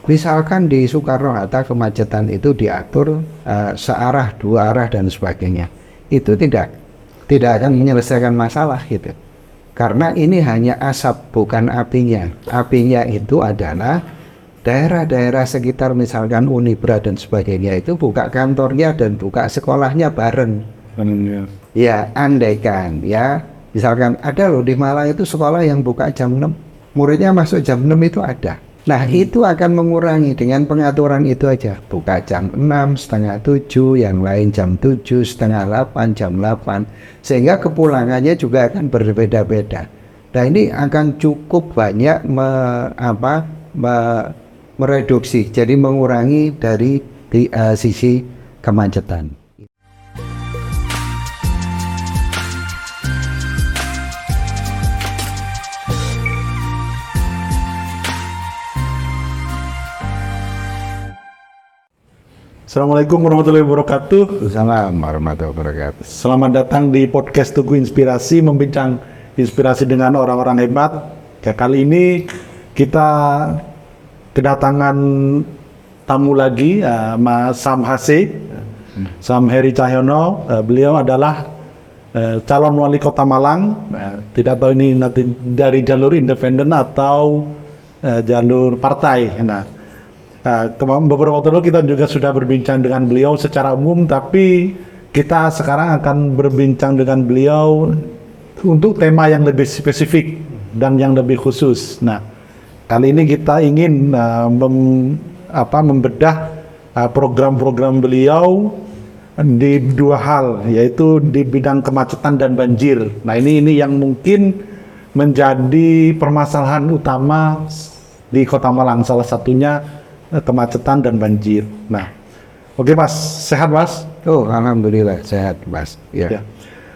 Misalkan di Soekarno-Hatta kemacetan itu diatur searah, dua arah dan sebagainya. Itu tidak akan menyelesaikan masalah gitu. Karena ini hanya asap bukan apinya. Apinya itu adalah daerah-daerah sekitar misalkan Unibra dan sebagainya itu buka kantornya dan buka sekolahnya bareng. Ya, andaikan ya, misalkan ada loh di Malang itu sekolah yang buka jam 6, muridnya masuk jam 6 itu ada. Nah, itu akan mengurangi dengan pengaturan itu aja. Buka jam 6, setengah 7, yang lain jam 7, setengah 8, jam 8. Sehingga kepulangannya juga akan berbeda-beda. Nah, ini akan cukup banyak mereduksi, jadi mengurangi dari sisi kemacetan. Assalamualaikum warahmatullahi wabarakatuh. Assalamualaikum warahmatullahi wabarakatuh. Selamat datang di podcast Tugu Inspirasi, membincang inspirasi dengan orang-orang hebat. Ya, kali ini kita kedatangan tamu lagi, Mas Sam Hase, Sam Heri Cahyono. Beliau adalah calon wali kota Malang. Tidak tahu ini nanti dari jalur independen atau jalur partai. Beberapa waktu lalu kita juga sudah berbincang dengan beliau secara umum, tapi kita sekarang akan berbincang dengan beliau untuk tema yang lebih spesifik dan yang lebih khusus. Nah, kali ini kita ingin membedah program-program beliau di dua hal, yaitu di bidang kemacetan dan banjir. Nah, ini yang mungkin menjadi permasalahan utama di Kota Malang, salah satunya kemacetan dan banjir. Nah, oke Mas, sehat Mas? Oh, alhamdulillah sehat Mas. Ya.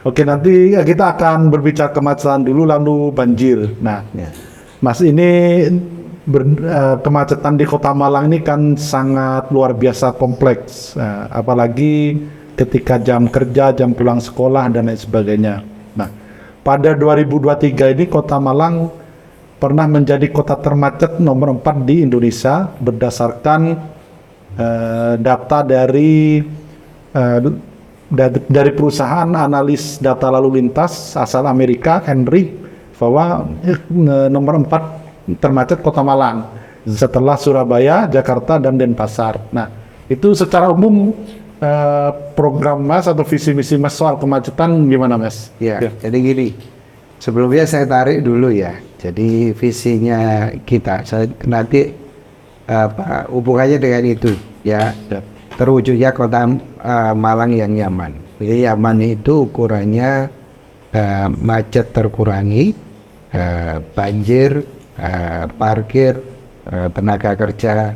Oke, nanti kita akan berbicara kemacetan dulu, lalu banjir. Nah, Mas, ini kemacetan di Kota Malang ini kan sangat luar biasa kompleks, apalagi ketika jam kerja, jam pulang sekolah dan lain sebagainya. Nah, pada 2023 ini Kota Malang pernah menjadi kota termacet nomor 4 di Indonesia berdasarkan data dari perusahaan analis data lalu lintas asal Amerika, Henry, bahwa nomor 4 termacet Kota Malang setelah Surabaya, Jakarta, dan Denpasar. Nah, itu secara umum program Mas atau visi misi Mas soal kemacetan gimana Mas? Ya. Jadi gini, sebelumnya saya tarik dulu ya. Jadi visinya kita nanti hubungannya dengan itu ya. Terwujudnya kota Malang yang nyaman. Jadi nyaman itu ukurannya macet terkurangi, banjir, parkir, tenaga kerja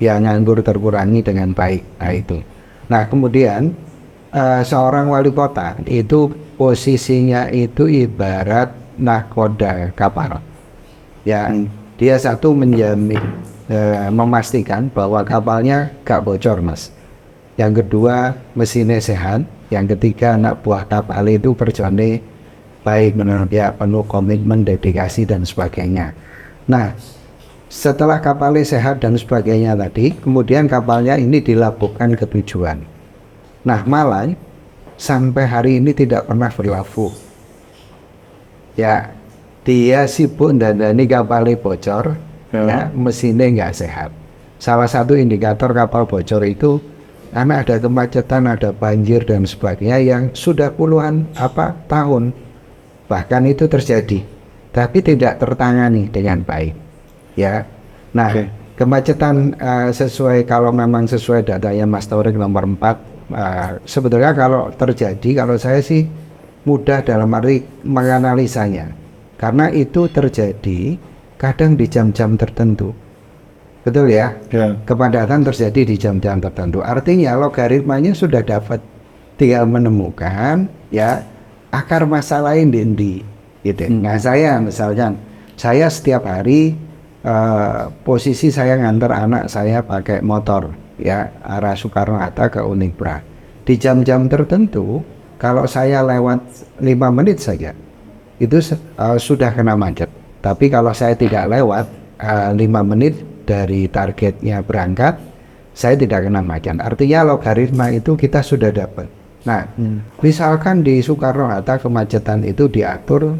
yang nganggur terkurangi dengan baik. Nah itu. Nah kemudian seorang wali kota itu posisinya itu ibarat nahkoda kapal. Ya, dia satu menjamin, memastikan bahwa kapalnya gak bocor Mas. Yang kedua mesinnya sehat. Yang ketiga anak buah kapal itu kerjanya baik, ya penuh komitmen, dedikasi dan sebagainya. Nah, setelah kapalnya sehat dan sebagainya tadi, kemudian kapalnya ini dilabuhkan ke tujuan. Nah, Malang sampai hari ini tidak pernah berlabuh. Ya, dia sibuk dandani kapalnya bocor, ya, mesinnya nggak sehat. Salah satu indikator kapal bocor itu karena ada kemacetan, ada banjir dan sebagainya yang sudah puluhan tahun, bahkan itu terjadi, tapi tidak tertangani dengan baik. Ya, nah kemacetan kalau memang sesuai datanya Mas Taurik nomor 4, sebetulnya kalau terjadi, kalau saya sih mudah dalam arti menganalisanya, karena itu terjadi kadang di jam-jam tertentu, betul ya? Kepadatan terjadi di jam-jam tertentu, artinya logaritmanya sudah dapat, tinggal menemukan ya akar masalah ini gitu. Nah saya misalkan, saya setiap hari posisi saya nganter anak saya pakai motor ya arah Soekarno-Hatta ke Unibra, di jam-jam tertentu kalau saya lewat 5 menit saja itu sudah kena macet. Tapi kalau saya tidak lewat 5 menit dari targetnya berangkat, saya tidak kena macet. Artinya logaritma itu kita sudah dapat. Nah, misalkan di Soekarno-Hatta kemacetan itu diatur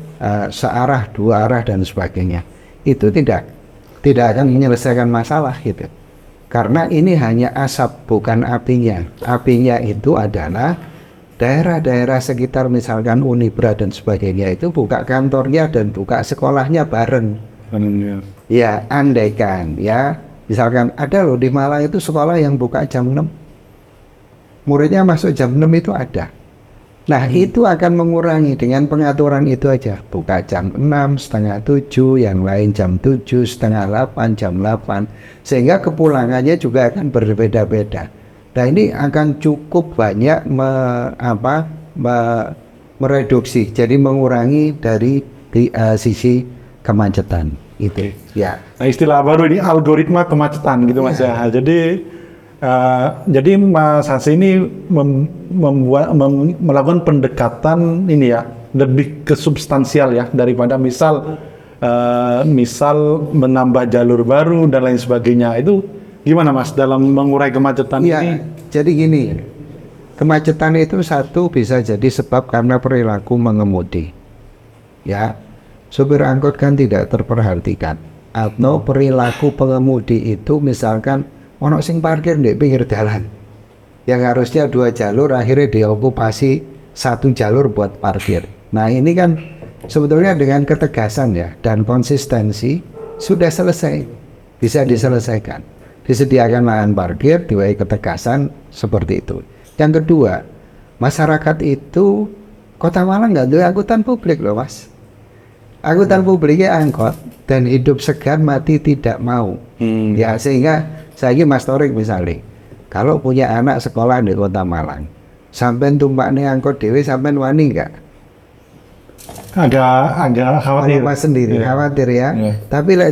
searah, dua arah dan sebagainya, itu tidak akan menyelesaikan masalah gitu. Karena ini hanya asap bukan apinya. Apinya itu adalah daerah-daerah sekitar misalkan Unibra dan sebagainya itu buka kantornya dan buka sekolahnya bareng. Ya, andaikan ya, misalkan ada loh di Malang itu sekolah yang buka jam 6. Muridnya masuk jam 6 itu ada. Nah, itu akan mengurangi dengan pengaturan itu aja. Buka jam 6, setengah 7, yang lain jam 7, setengah 8, jam 8. Sehingga kepulangannya juga akan berbeda-beda. Nah, ini akan cukup banyak mereduksi, jadi mengurangi dari sisi kemacetan itu. Ya. Nah, istilah baru ini algoritma kemacetan gitu Mas ya. Jadi Mas Hansi ini melakukan pendekatan ini ya, lebih ke substansial ya, daripada misal menambah jalur baru dan lain sebagainya. Itu gimana Mas dalam mengurai kemacetan ini? Jadi gini, kemacetan itu satu bisa jadi sebab karena perilaku mengemudi. Ya, supir angkot kan tidak terperhatikan. Atau perilaku pengemudi itu misalkan ono sing parkir di pinggir jalan, yang harusnya 2 jalur akhirnya diokupasi 1 jalur buat parkir. Nah, ini kan sebetulnya dengan ketegasan ya dan konsistensi sudah selesai, bisa diselesaikan. Disediakan lahan parkir, diwai ketegasan seperti itu. Yang kedua, masyarakat itu Kota Malang nggak ada angkutan publik loh Mas. Angkutan publiknya angkot dan hidup segan mati tidak mau. Ya, sehingga saya ini Mas Torik misalnya, kalau punya anak sekolah di Kota Malang, sampai tumpaknya angkot dewe sampai wani enggak? Agak khawatir. Mas sendiri khawatir ya. Tapi lek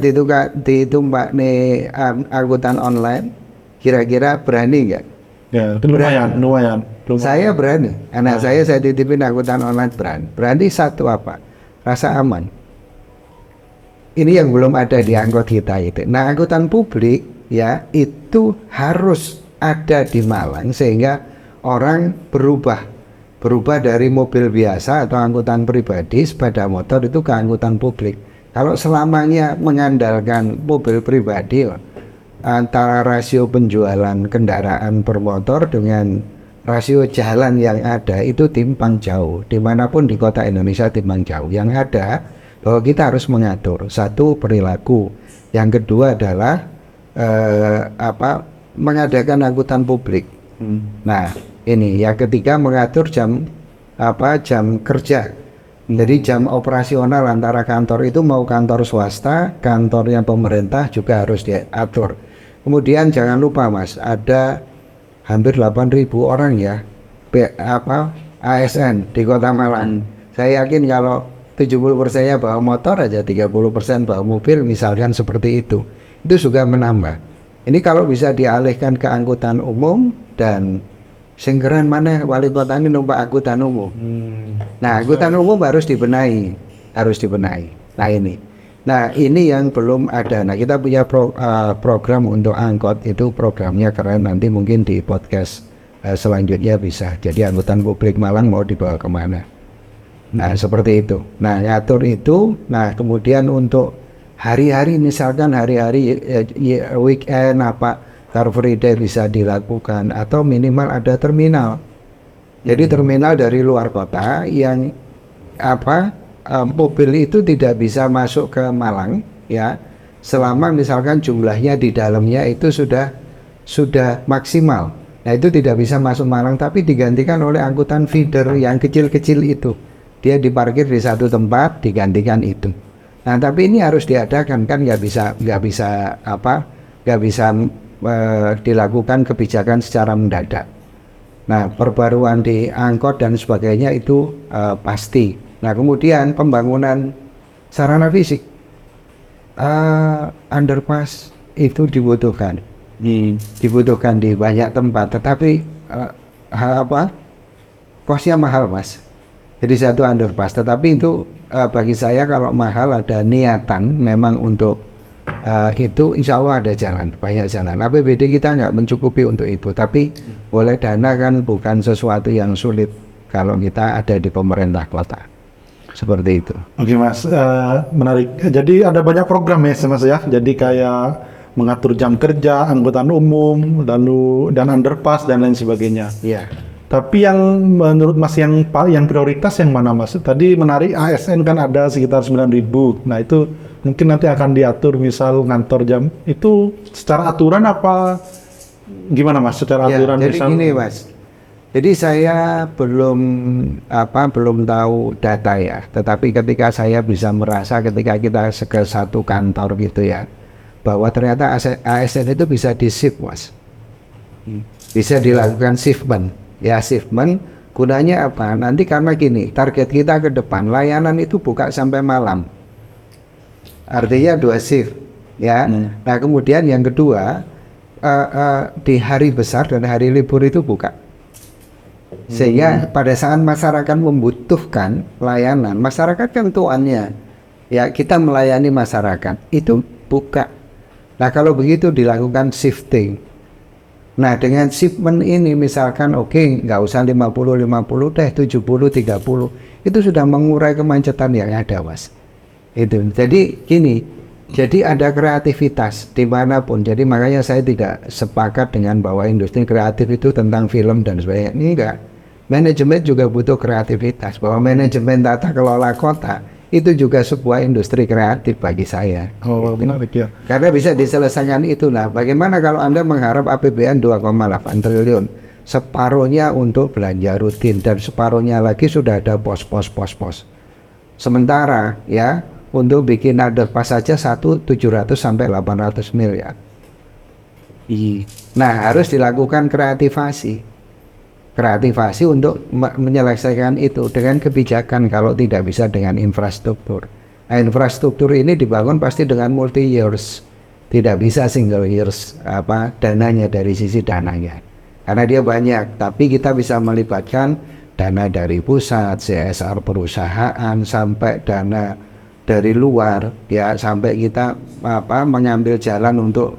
ditumpaknya angkutan online, kira-kira berani enggak? Ya, lumayan. Saya berani. Anak saya titipin angkutan online berani. Berani satu apa? Rasa aman. Ini yang belum ada di angkot kita itu. Nah, angkutan publik ya itu harus ada di Malang sehingga orang berubah dari mobil biasa atau angkutan pribadi, sepeda motor itu ke angkutan publik. Kalau selamanya mengandalkan mobil pribadi, antara rasio penjualan kendaraan per motor dengan rasio jalan yang ada itu timpang jauh. Dimanapun di kota Indonesia timpang jauh. Yang ada bahwa kita harus mengatur satu perilaku, yang kedua adalah mengadakan angkutan publik. Nah, ini yang ketiga mengatur jam kerja. Jadi jam operasional antara kantor itu mau kantor swasta, kantornya pemerintah juga harus diatur. Kemudian jangan lupa Mas, ada hampir 8.000 orang ya ASN di Kota Malang. Saya yakin kalau 70%-nya bawa motor aja, 30% bawa mobil misalkan seperti itu juga menambah. Ini kalau bisa dialihkan ke angkutan umum dan singgeran mana wali kota ini numpak angkutan umum. Nah, angkutan umum harus dibenahi. Nah, ini yang belum ada. Nah, kita punya program untuk angkot, itu programnya keren, nanti mungkin di podcast selanjutnya bisa. Jadi angkutan publik Malang mau dibawa kemana? Nah, seperti itu. Nah, ngatur itu. Nah, kemudian untuk hari-hari misalkan hari-hari weekend Car Free Day bisa dilakukan, atau minimal ada terminal. Jadi terminal dari luar kota yang mobil itu tidak bisa masuk ke Malang ya, selama misalkan jumlahnya di dalamnya itu sudah maksimal. Nah, itu tidak bisa masuk Malang, tapi digantikan oleh angkutan feeder yang kecil-kecil itu. Dia diparkir di satu tempat, digantikan itu. Nah, tapi ini harus diadakan, kan nggak bisa dilakukan kebijakan secara mendadak. Nah, perbaruan di angkot dan sebagainya itu pasti. Nah, kemudian pembangunan sarana fisik, underpass itu dibutuhkan di banyak tempat, tetapi kosnya mahal Mas. Jadi satu underpass, tetapi itu bagi saya kalau mahal ada niatan memang untuk itu insya Allah ada jalan, banyak jalan. APBD kita nggak mencukupi untuk itu, tapi oleh dana kan bukan sesuatu yang sulit kalau kita ada di pemerintah kota. Seperti itu. Oke Mas, menarik. Jadi ada banyak program ya Mas ya. Jadi kayak mengatur jam kerja, angkutan umum, lalu dan underpass dan lain sebagainya. Iya. Tapi yang menurut Mas yang prioritas yang mana Mas? Tadi menarik ASN kan ada sekitar 9.000. Nah itu mungkin nanti akan diatur misal ngantor jam. Itu secara aturan apa gimana Mas? Secara aturan jadi misal. gini Mas. Jadi saya belum tahu data ya, tetapi ketika saya bisa merasa ketika kita ke satu kantor gitu ya, bahwa ternyata ASN itu bisa di-shift Mas. Bisa dilakukan shipment. Ya shipment gunanya apa? Nanti karena gini, target kita ke depan layanan itu buka sampai malam. Artinya 2 shift ya. Nah, kemudian yang kedua di hari besar dan hari libur itu buka. Sehingga pada saat masyarakat membutuhkan layanan, masyarakat kan tuannya, ya kita melayani masyarakat, itu buka. Nah kalau begitu dilakukan shifting. Nah dengan shipment ini misalkan oke, nggak usah 50-50 deh, 70-30, itu sudah mengurai kemacetan yang ada Mas. Itu, jadi gini, jadi ada kreativitas dimanapun. Jadi makanya saya tidak sepakat dengan bahwa industri kreatif itu tentang film dan sebagainya. Ini enggak. Manajemen juga butuh kreativitas. Bahwa manajemen tata kelola kota itu juga sebuah industri kreatif bagi saya. Oh menarik ya. Karena bisa diselesaikan itu. Nah, bagaimana kalau Anda mengharap APBN 2,8 triliun, separuhnya untuk belanja rutin dan separuhnya lagi sudah ada pos. Sementara ya untuk bikin underpass saja 700 sampai 800 miliar. Nah, harus dilakukan kreativasi untuk menyelesaikan itu dengan kebijakan kalau tidak bisa dengan infrastruktur. Nah, infrastruktur ini dibangun pasti dengan multi years. Tidak bisa single years dananya dari sisi dananya. Karena dia banyak, tapi kita bisa melibatkan dana dari pusat, CSR perusahaan sampai dana dari luar ya, sampai kita mengambil jalan untuk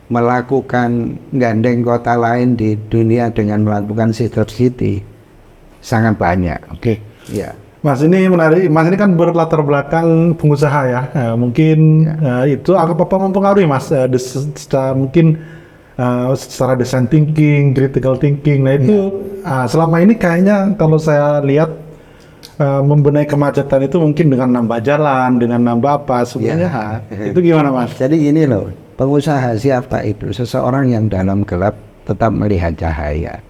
melakukan gandeng kota lain di dunia dengan melakukan sister city sangat banyak. Oke. Ya. Mas ini menarik. Mas ini kan berlatar belakang pengusaha ya. Mungkin itu apa mempengaruhi Mas mungkin secara design thinking, critical thinking. Nah itu selama ini kayaknya kalau saya lihat membenahi kemacetan itu mungkin dengan nambah jalan, dengan nambah apa sebenarnya itu gimana Mas? Jadi gini loh, pengusaha siapa itu? Seseorang yang dalam gelap tetap melihat cahaya.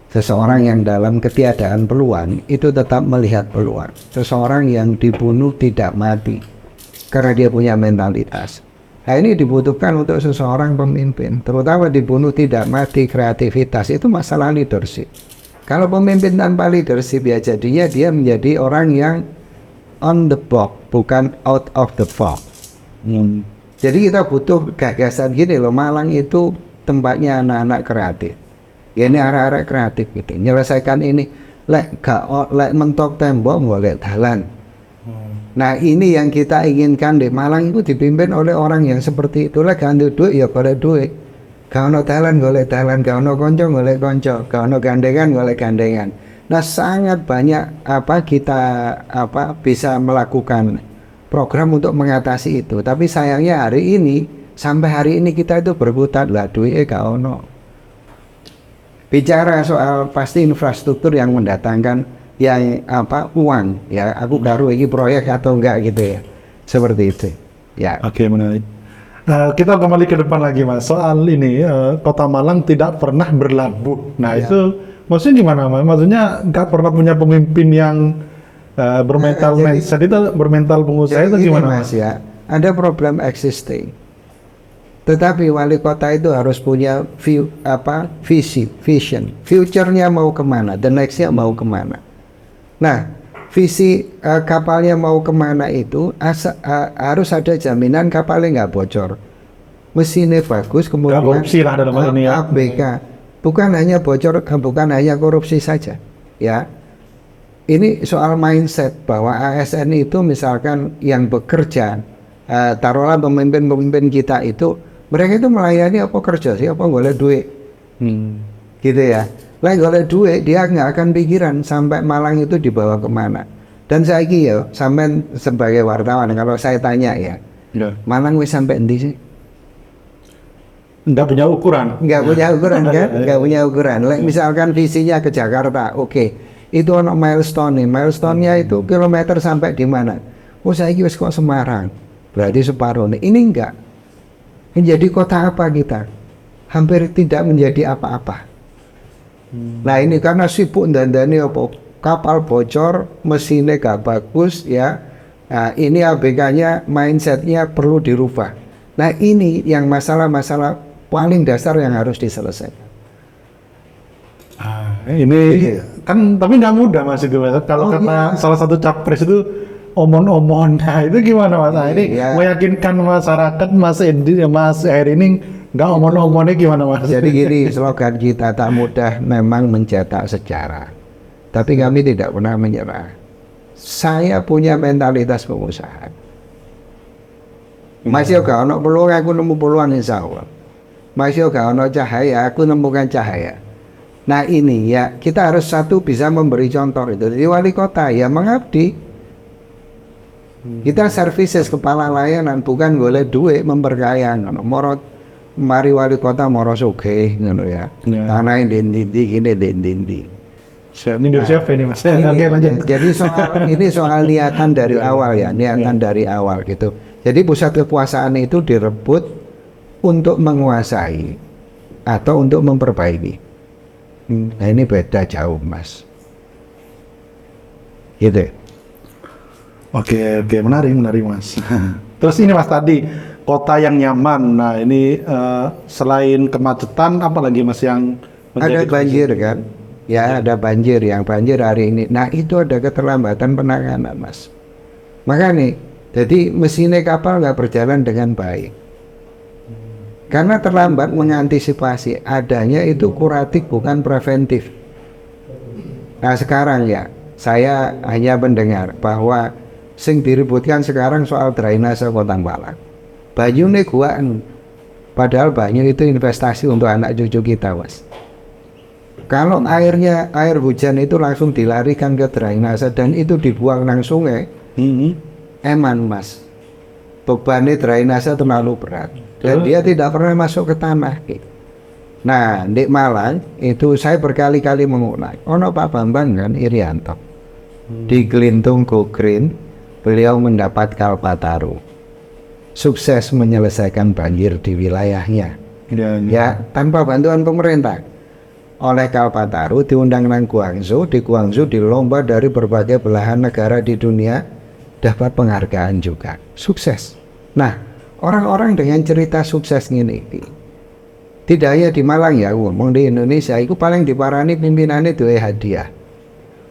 Seseorang yang dalam ketiadaan peluang itu tetap melihat peluang. Seseorang yang dibunuh tidak mati karena dia punya mentalitas. Nah ini dibutuhkan untuk seseorang pemimpin, terutama dibunuh tidak mati kreativitas, itu masalah leadership. Kalau pemimpin tanpa leadership ya jadinya dia menjadi orang yang on the box, bukan out of the box. Jadi kita butuh gagasan gini loh, Malang itu tempatnya anak-anak kreatif. Ya ini arek-arek kreatif gitu, menyelesaikan ini. Lek mentok tembok golek dalan. Nah ini yang kita inginkan di Malang itu dipimpin oleh orang yang seperti itu. Lek ganti duit ya golek duit. Gak ono dalan golek dalan, gak ono konco golek konco, gak ono gandengan golek gandengan. Nah sangat banyak kita bisa melakukan program untuk mengatasi itu. Tapi sayangnya sampai hari ini kita itu berputar lah duitnya gak ono. Bicara soal pasti infrastruktur yang mendatangkan yang uang ya, aku baru ini proyek atau enggak gitu ya, seperti itu ya. Oke, menarik. Kita kembali ke depan lagi Mas, soal ini Kota Malang tidak pernah berlabuh. Nah itu maksudnya gimana Mas? Maksudnya nggak pernah punya pemimpin yang bermental mindset itu, bermental pengusaha itu gimana Mas? Ya, ada problem existing. Tetapi wali kota itu harus punya vision, future-nya mau kemana, the next-nya mau kemana. Nah, visi kapalnya mau kemana itu harus ada jaminan kapalnya nggak bocor, mesinnya bagus, kemudian korupsi lah dalam hal ini ya. ABK bukan hanya bocor, bukan hanya korupsi saja ya. Ini soal mindset bahwa ASN itu misalkan yang bekerja taruhlah pemimpin-pemimpin kita itu, mereka itu melayani apa kerja sih, apa golek duit, gitu ya. Lah golek duit, dia nggak akan pikiran sampai Malang itu dibawa kemana. Dan saya ya, sampai sebagai wartawan, kalau saya tanya ya, Malang wis sampai endi sih? Nggak punya ukuran. Nggak punya ukuran kan? Nggak punya ukuran. Misalkan visinya ke Jakarta, oke. Itu ono milestone nih. Milestone-nya itu kilometer sampai di mana? Oh saya wis kok Semarang. Berarti separuh nih. Ini enggak. Menjadi kota apa kita? Hampir tidak menjadi apa-apa. Nah ini karena sibuk dandani apa? Kapal bocor, mesinnya gak bagus ya. Nah, ini ABK-nya, mindset-nya perlu dirubah. Nah ini yang masalah-masalah paling dasar yang harus diselesaikan. Ini kan tapi nggak mudah Mas itu Mas. Kalau kata salah satu capres itu omon-omon, nah itu gimana Mas? Nah, ini meyakinkan masyarakat Mas Heri ini nggak omon-omonnya gimana Mas? Jadi gini slogan kita, tak mudah memang mencetak sejarah, tapi kami tidak pernah menyerah. Saya punya mentalitas pengusaha. Masih gak ono peluang, aku nemu peluang insya Allah. Masih gak ono cahaya, aku nemukan cahaya. Nah ini ya, kita harus satu bisa memberi contoh itu. Jadi wali kota ya mengabdi. Kita services kepala layanan, bukan golek duit memperkaya. Mari wali kota moro sugih ngono ya. Tanah ndi gini ndi. Indonesia ini Mas. Jadi soal niatan dari awal ya, niatan dari awal gitu. Jadi pusat kekuasaan itu direbut untuk menguasai atau untuk memperbaiki. Nah ini beda jauh Mas. Gitu. Oke, menarik Mas. Terus ini Mas tadi kota yang nyaman. Nah ini selain kemacetan, apa lagi Mas yang ada banjir kan? Ya ada banjir, yang banjir hari ini. Nah itu ada keterlambatan penanganan Mas. Maka nih, jadi mesinnya kapal nggak berjalan dengan baik. Karena terlambat mengantisipasi, adanya itu kuratif bukan preventif. Nah sekarang ya, saya hanya mendengar bahwa sing diributkan sekarang soal drainase Kota Malang. Banyune guaan, padahal banyu itu investasi untuk anak cucu kita Mas. Kalau air hujan itu langsung dilarikan ke drainase dan itu dibuang nang sungai, eman Mas. Bebannya drainase terlalu berat dan dia tidak pernah masuk ke tanah. Nah di Malang itu saya berkali-kali mengulang. Ono Pak Bambang kan Irianto di Gelintung Go Green, beliau mendapat Kalpataru, sukses menyelesaikan banjir di wilayahnya. Ya tanpa bantuan pemerintah. Oleh Kalpataru diundang nang Guangzhou, di Guangzhou dilomba dari berbagai belahan negara di dunia, dapat penghargaan juga, sukses. Nah orang-orang dengan cerita sukses ini tidak hanya di Malang ya, ngomong di Indonesia itu paling diparani pimpinannya duwe hadiah,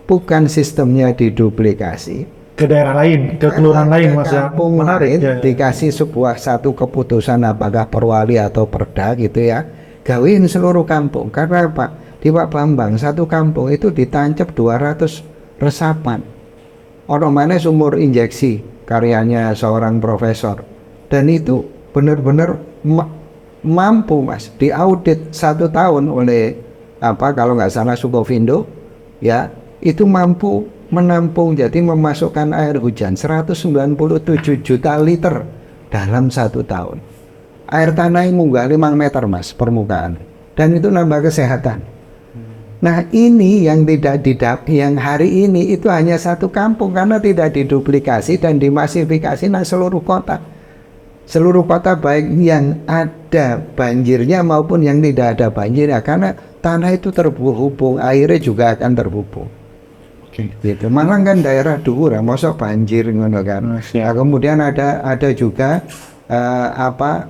bukan sistemnya diduplikasi ke daerah lain, ke kelurahan lain Mas ya. Menarik ya. Dikasih satu keputusan apakah perwali atau perda gitu ya, gawin seluruh kampung. Karena apa? Di Pak Bambang satu kampung itu ditancap 200 resapan. Orang mana sumur injeksi karyanya seorang profesor, dan itu benar-benar mampu Mas, diaudit 1 tahun oleh apa kalau nggak salah Sukovindo ya, itu mampu menampung, jadi memasukkan air hujan 197 juta liter dalam 1 tahun. Air tanah yang munggah 5 meter Mas permukaan, dan itu nambah kesehatan. Nah ini yang yang hari ini itu hanya satu kampung karena tidak diduplikasi dan dimasifikasi seluruh kota. Seluruh kota baik yang ada banjirnya maupun yang tidak ada banjirnya, karena tanah itu terhubung, airnya juga akan terhubung. Gitu. Malang kan daerah dhuwur, mosok banjir ngono kan. Nah, kemudian ada juga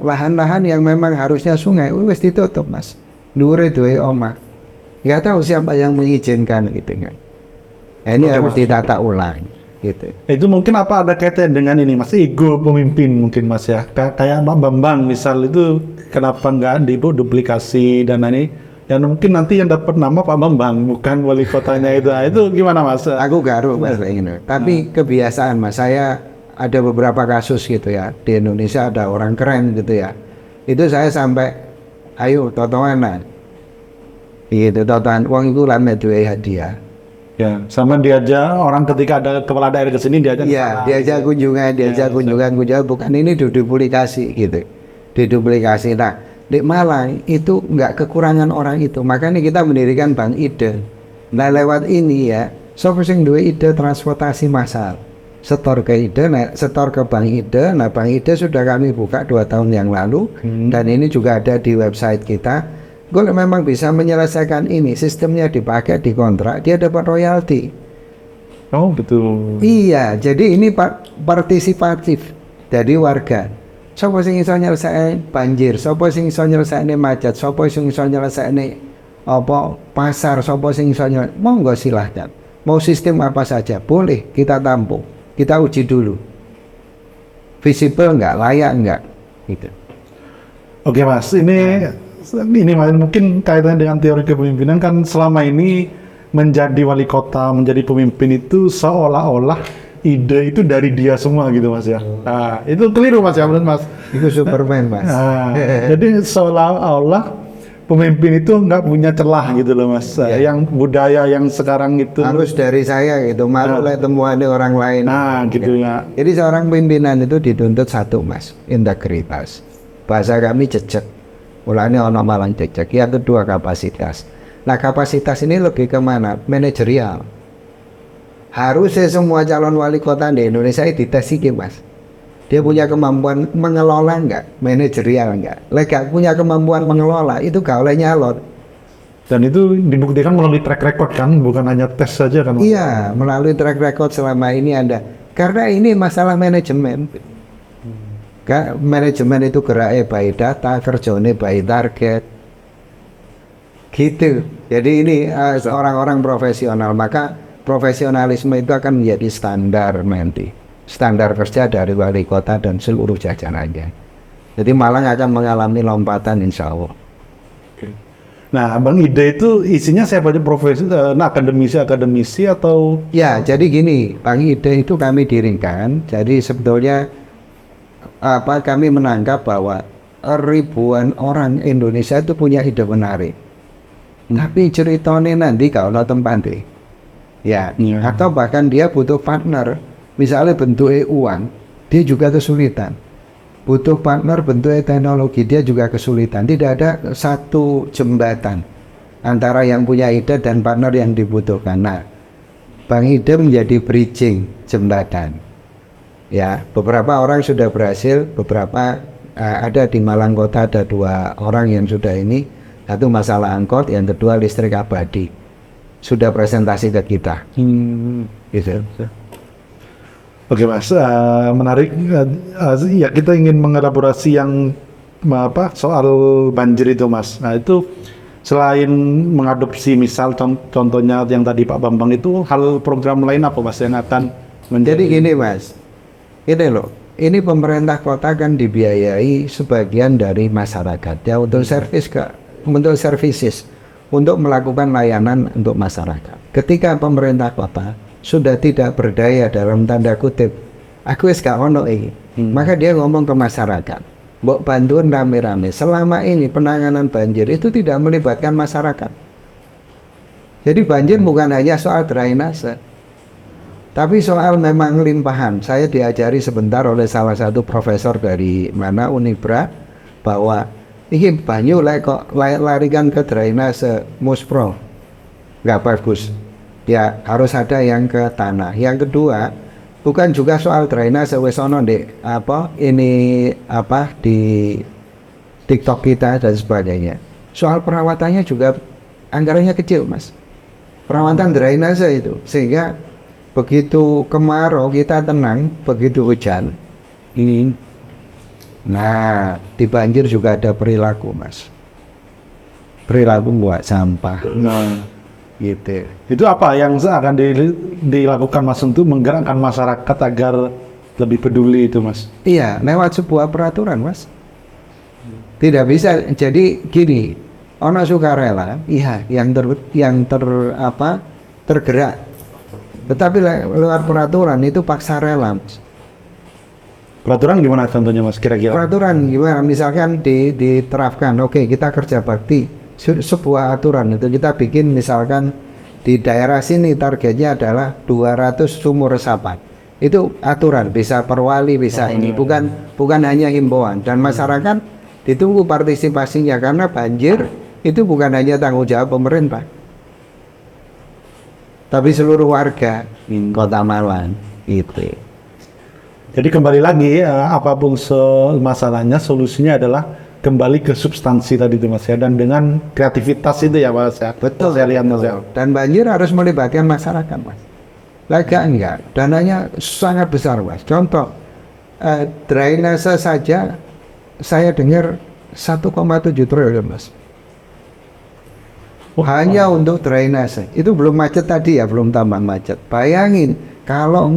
lahan-lahan yang memang harusnya sungai wis ditutup Mas. Dhuwure duwe omah. Nggak tahu siapa yang mengizinkan gitu kan. Ini harus ditata ulang gitu. Itu mungkin apa ada kaitan dengan ini Mas, ego pemimpin mungkin Mas ya. Kayak Pak Bambang misal itu kenapa nggak duplikasi dan ini yang mungkin nanti yang dapat nama Pak Bambang bukan wali kotanya itu. Nah, itu gimana Mas? Aku garuk Mas ini. Tapi kebiasaan Mas, saya ada beberapa kasus gitu ya, di Indonesia ada orang keren gitu ya, itu saya sampai ayo totoanan gitu, totoan uang itu lama duwe hadiah. Ya, sama diajak orang ketika ada kepala daerah ke sini diajak. Iya, diajak kunjungan, bukan ini diduplikasi gitu. Diduplikasi. Nah, di Malang itu nggak kekurangan orang itu. Makanya kita mendirikan Bank Ide. Nah, lewat ini ya, sapa sing duwe ide transportasi massal. Setor ke Ide, nah, setor ke Bank Ide. Nah, Bank Ide sudah kami buka 2 tahun yang lalu dan ini juga ada di website kita. Kalau memang bisa menyelesaikan ini, sistemnya dipakai di kontrak, dia dapat royalti. Oh betul. Iya, jadi ini partisipatif dari warga. Sopo sing iso nyelesaikne banjir, sopo sing iso nyelesaikne macet, sopo sing iso nyelesaikne apa pasar, sopo sing iso monggo silahkan. Mau sistem apa saja boleh kita tampung. Kita uji dulu. Visible enggak, layak enggak gitu. Oke Mas, ini mungkin kaitannya dengan teori kepemimpinan kan selama ini menjadi wali kota, menjadi pemimpin itu seolah-olah ide itu dari dia semua gitu Mas ya. Nah, itu keliru Mas ya menurut Mas. Itu Superman Mas. Nah, jadi seolah-olah pemimpin itu nggak punya celah gitu loh Mas. Yang budaya yang sekarang itu harus dari saya gitu, malu lah temuan orang lain. Nah, gitu ya. Jadi seorang pimpinan itu dituntut satu Mas, integritas. Bahasa kami jejak. Mulanya ono Malang jejak. Yang kedua kapasitas. Nah, kapasitas ini lebih kemana? Manajerial. Harusnya semua calon wali kota di Indonesia dites iki Mas. Dia punya kemampuan mengelola enggak? Manajerial enggak? Lek punya kemampuan mengelola, itu gak oleh nyalon. Dan itu dibuktikan melalui track record kan, bukan hanya tes saja kan Mas? Iya, melalui track record selama ini ada. Karena ini masalah manajemen. Manajemen itu geraknya by data, kerjanya by target gitu. Jadi ini orang-orang profesional, maka profesionalisme itu akan menjadi standar nanti, standar kerja dari wali kota dan seluruh jajarannya. Jadi Malang akan mengalami lompatan insya Allah. Nah, Bang Ide itu isinya siapa aja profesi, akademisi atau? Ya, jadi gini, Bang Ide itu kami dirikan. Jadi sebetulnya kami menangkap bahwa ribuan orang Indonesia itu punya ide menarik. Tapi ceritanya nanti kalau tempat deh. Ya, atau bahkan dia butuh partner. Misalnya bentuknya uang, dia juga kesulitan. Butuh partner bentuknya teknologi, dia juga kesulitan. Tidak ada satu jembatan antara yang punya ide dan partner yang dibutuhkan. Nah, Bang Ide menjadi bridging jembatan. Ya, beberapa orang sudah berhasil, beberapa ada di Malang Kota ada 2 orang yang sudah ini, satu masalah angkot, yang kedua listrik abadi. Sudah presentasi ke kita. Gitu. Oke Mas, menarik. Ya kita ingin mengelaborasi yang soal banjir itu Mas. Nah itu selain mengadopsi misal contohnya yang tadi Pak Bambang itu, hal program lain apa Mas yang akan menjadi gini Mas. Ini loh, ini pemerintah kota kan dibiayai sebagian dari masyarakat ya untuk services untuk melakukan layanan untuk masyarakat. Ketika pemerintah kota sudah tidak berdaya dalam tanda kutip, aku wis gak ono iki. Maka dia ngomong ke masyarakat, mbok bantuan rame-rame. Selama ini penanganan banjir itu tidak melibatkan masyarakat. Jadi banjir bukan hanya soal drainase, tapi soal memang limpahan. Saya diajari sebentar oleh salah satu profesor dari Unibra bahwa ini banyu kok larikan ke drainase muspro, nggak bagus. Ya harus ada yang ke tanah. Yang kedua, bukan juga soal drainase wis ono di TikTok kita dan sebagainya. Soal perawatannya juga anggarannya kecil Mas. Perawatan drainase itu, sehingga begitu kemarau kita tenang, begitu hujan ini. Nah, di banjir juga ada perilaku Mas. Perilaku buat sampah. Nah, gitu. Itu apa yang akan dilakukan Mas untuk menggerakkan masyarakat agar lebih peduli itu Mas? Iya, lewat sebuah peraturan Mas. Tidak bisa jadi gini. Ono sukarela, iya yang tergerak. Tetapi lewat peraturan itu paksa rela Mas. Peraturan gimana contohnya Mas kira-kira? Peraturan gimana? Misalkan diterapkan, oke kita kerja bakti, sebuah aturan itu kita bikin misalkan di daerah sini targetnya adalah 200 sumur resapan. Itu aturan, bisa perwali, bisa ini, bukan hanya himbauan. Dan masyarakat ditunggu partisipasinya karena banjir itu bukan hanya tanggung jawab pemerintah, tapi seluruh warga Kota Malang itu. Jadi kembali lagi apapun masalahnya solusinya adalah kembali ke substansi tadi itu Mas ya, dan dengan kreativitas itu ya Mas ya. Betul, saya lihat Mas ya. Dan banjir harus melibatkan masyarakat Mas. Lega enggak, dananya sangat besar Mas. Contoh drainase saja saya dengar 1,7 triliun Mas. Hanya untuk drainase. Itu belum macet tadi ya, belum tambah macet. Bayangin kalau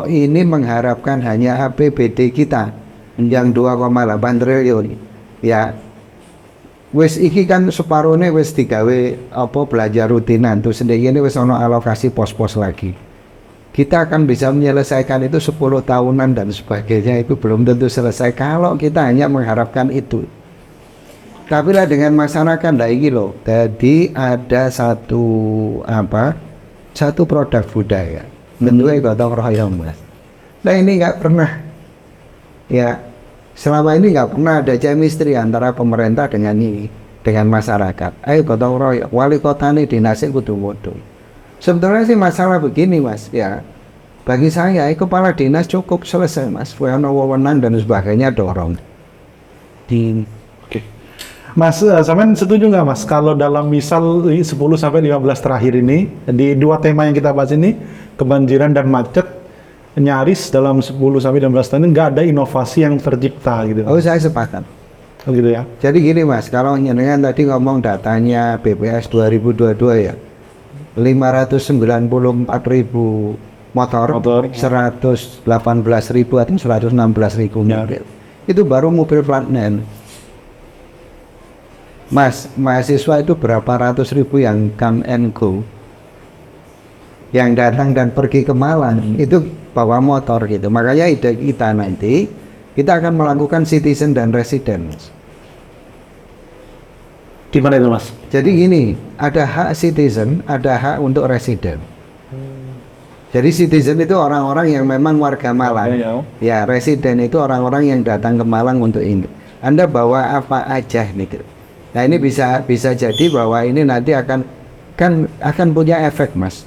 ini mengharapkan hanya APBD kita yang 2,8 triliun ya wis iki kan separuhnya wis digawe apa belanja rutinan tuh sendiri ini wis ono alokasi pos-pos lagi. Kita akan bisa menyelesaikan itu 10 tahunan dan sebagainya, itu belum tentu selesai kalau kita hanya mengharapkan itu. Tapi lah dengan masyarakat lagi loh. Jadi ada satu produk budaya bentuknya gotong royong Mas. Nah ini nggak pernah ya, selama ini nggak pernah ada chemistry antara pemerintah dengan masyarakat. Ayo gotong royong, wali kota ini dinasih kudu modul. Sebetulnya sih masalah begini Mas ya, bagi saya kepala dinas cukup selesai Mas, wewenang dan sebagainya dorong. Mas, sampean setuju nggak Mas kalau dalam misal 10 sampai 15 terakhir ini di dua tema yang kita bahas ini, kebanjiran dan macet, nyaris dalam 10 sampai 15 tahun ini nggak ada inovasi yang tercipta gitu. Oh saya sepakat. Oh gitu ya. Jadi gini Mas, kalau nyenengan tadi ngomong datanya BPS 2022 ya, 594.000 motor, 118.000 atau 116.000 mobil. Itu baru mobil plat nem. Mas, mahasiswa itu berapa ratus ribu yang come and go, yang datang dan pergi ke Malang itu bawa motor gitu. Makanya ide kita nanti kita akan melakukan citizen dan resident. Gimana itu Mas? Jadi gini, ada hak citizen, ada hak untuk resident. Jadi citizen itu orang-orang yang memang warga Malang. Ya, resident itu orang-orang yang datang ke Malang untuk ini. Anda bawa apa aja nih. Nah ini bisa jadi bahwa ini nanti akan punya efek Mas.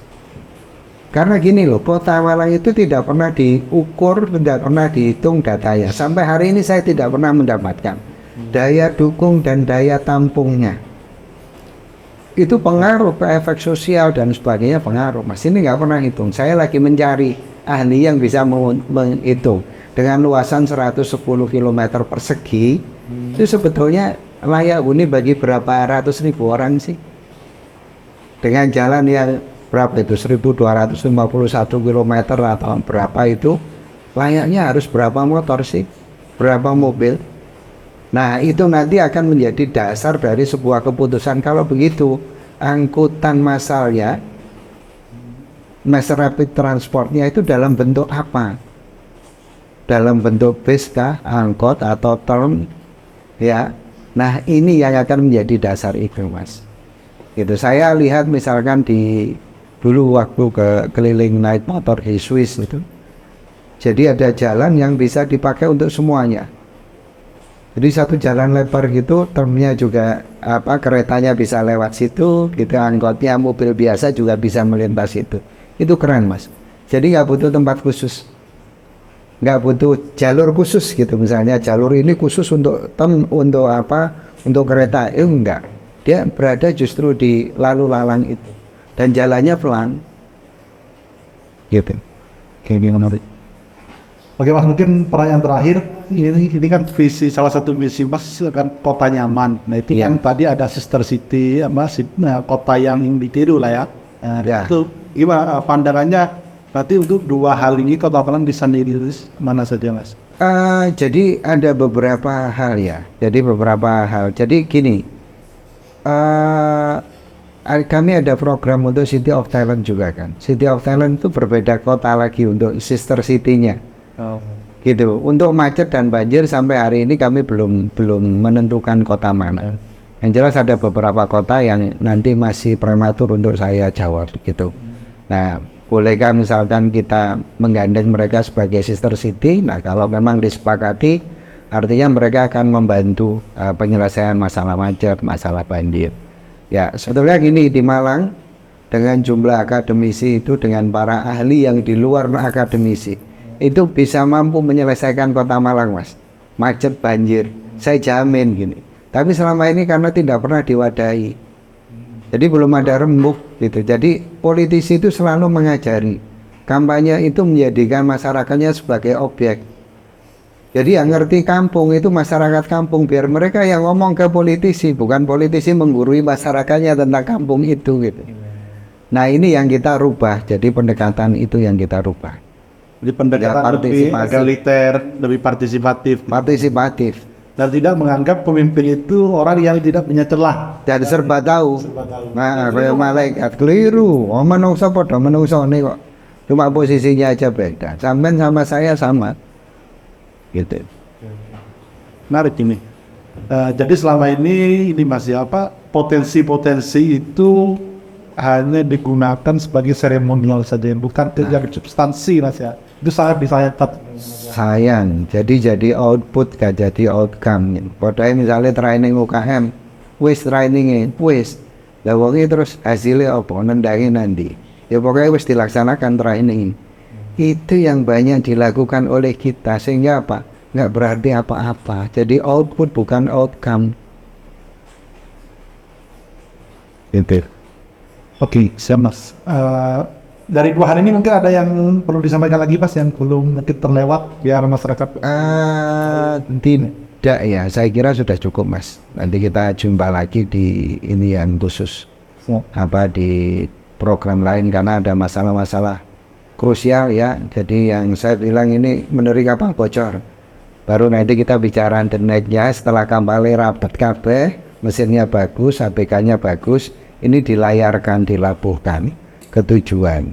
Karena gini loh, Kota Malang itu tidak pernah diukur, tidak pernah dihitung datanya. Sampai hari ini saya tidak pernah mendapatkan daya dukung dan daya tampungnya. Itu pengaruh ke efek sosial dan sebagainya, pengaruh Mas. Ini nggak pernah hitung. Saya lagi mencari ahli yang bisa menghitung. Dengan luasan 110 km persegi, itu sebetulnya layak huni bagi berapa ratus ribu orang sih? Dengan jalan yang berapa itu, 1251 km atau berapa itu, layaknya harus berapa motor sih? Berapa mobil? Nah itu nanti akan menjadi dasar dari sebuah keputusan. Kalau begitu angkutan massalnya, mass rapid transportnya itu dalam bentuk apa? Dalam bentuk bis kah, angkot atau tram ya? Nah ini yang akan menjadi dasar itu Mas. Itu saya lihat misalkan dulu waktu keliling naik motor di Swiss itu, jadi ada jalan yang bisa dipakai untuk semuanya. Jadi satu jalan lebar gitu, termnya juga keretanya bisa lewat situ, gitu, angkotnya, mobil biasa juga bisa melintas itu. Itu keren Mas. Jadi nggak butuh tempat khusus, nggak butuh jalur khusus gitu. Misalnya jalur ini khusus untuk untuk kereta, enggak. Dia berada justru di lalu lalang itu dan jalannya pelan. Gitu. Kayak gimana? Oke Mas, mungkin pertanyaan terakhir, ini kan visi, salah satu visi Mas kan kota nyaman. Nah itu kan tadi ada sister city, kota yang ditiru lah ya. Itu gimana pandangannya berarti untuk dua hal ini Kota Malang bisa dirilis mana saja Mas? Jadi ada beberapa hal ya. Jadi gini, kami ada program untuk City of Talent juga kan. City of Talent itu berbeda kota lagi untuk sister city-nya. Gitu. Untuk macet dan banjir sampai hari ini kami belum menentukan kota mana. Yang jelas ada beberapa kota yang nanti masih prematur untuk saya jawab gitu. Nah, bolehkah misalkan kita menggandeng mereka sebagai sister city? Nah, kalau memang disepakati, artinya mereka akan membantu penyelesaian masalah macet, masalah banjir. Ya, sebetulnya gini, di Malang dengan jumlah akademisi itu, dengan para ahli yang di luar akademisi, itu bisa mampu menyelesaikan kota Malang, Mas. Macet, banjir, saya jamin gini. Tapi selama ini karena tidak pernah diwadahi, jadi belum ada rembuk gitu. Jadi politisi itu selalu mengajari, kampanye itu menjadikan masyarakatnya sebagai objek. Jadi yang ngerti kampung itu masyarakat kampung, biar mereka yang ngomong ke politisi, bukan politisi menggurui masyarakatnya tentang kampung itu gitu. Nah, ini yang kita rubah, jadi pendekatan itu yang kita rubah. Jadi pendekatan lebih egaliter, lebih partisipatif. Partisipatif. Dan tidak menganggap pemimpin itu orang yang tidak punya celah dan serba tahu. Nah, kayak malaikat keliru. Oh, menungso podo menungso nih kok. Cuma posisinya aja beda. Sampai sama saya sama. Gitu. Menarik ini. Jadi selama ini masih apa? Potensi-potensi itu hanya digunakan sebagai seremonial saja, bukan yang substansi, Mas ya. Itu sangat disayangkan. Sayang, jadi output gak jadi outcome. Padahal misalnya training UKM, wis trainingnya, wis. Lah wonge terus hasilnya apa nendangi nanti. Ya pokoknya wis dilaksanakan training. Itu yang banyak dilakukan oleh kita, sehingga apa? Nggak berarti apa-apa. Jadi output bukan outcome. Gitu. Oke, siap Mas. Dari 2 hari ini mungkin ada yang perlu disampaikan lagi, Mas, yang belum mungkin terlewat biar masyarakat. Tidak ya, saya kira sudah cukup, Mas. Nanti kita jumpa lagi di ini yang khusus, di program lain, karena ada masalah-masalah krusial ya. Jadi yang saya bilang ini meneri kapal bocor. Baru nanti kita bicara internetnya setelah kembali rapat kabeh, mesinnya bagus, APK-nya bagus, ini dilayarkan, dilabuhkan ke tujuan.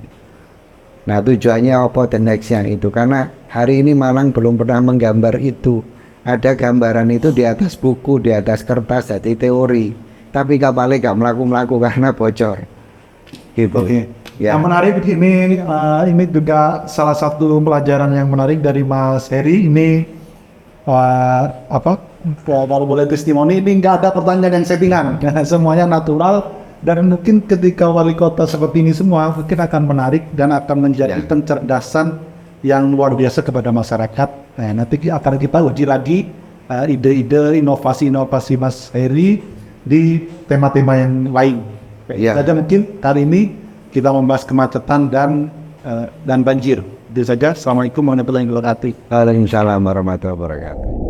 Nah, tujuannya apa the next yang itu, karena hari ini Malang belum pernah menggambar itu. Ada gambaran itu di atas buku, di atas kertas, jadi teori, tapi kapalnya gak melaku karena bocor gitu. Oke. Ya. Yang menarik ini juga salah satu pelajaran yang menarik dari Mas Heri ini, kalau boleh testimoni, ini nggak ada pertanyaan yang settingan, semuanya natural. Dan mungkin ketika wali kota seperti ini semua mungkin akan menarik dan akan menjadi pencerdasan yang luar biasa kepada masyarakat. Nah, nanti akan kita uji lagi ide-ide, inovasi-inovasi Mas Heri di tema-tema yang lain. Saja mungkin kali ini kita membahas kemacetan dan banjir. Itu saja. Assalamualaikum warahmatullahi wabarakatuh. Waalaikumsalam warahmatullahi wabarakatuh.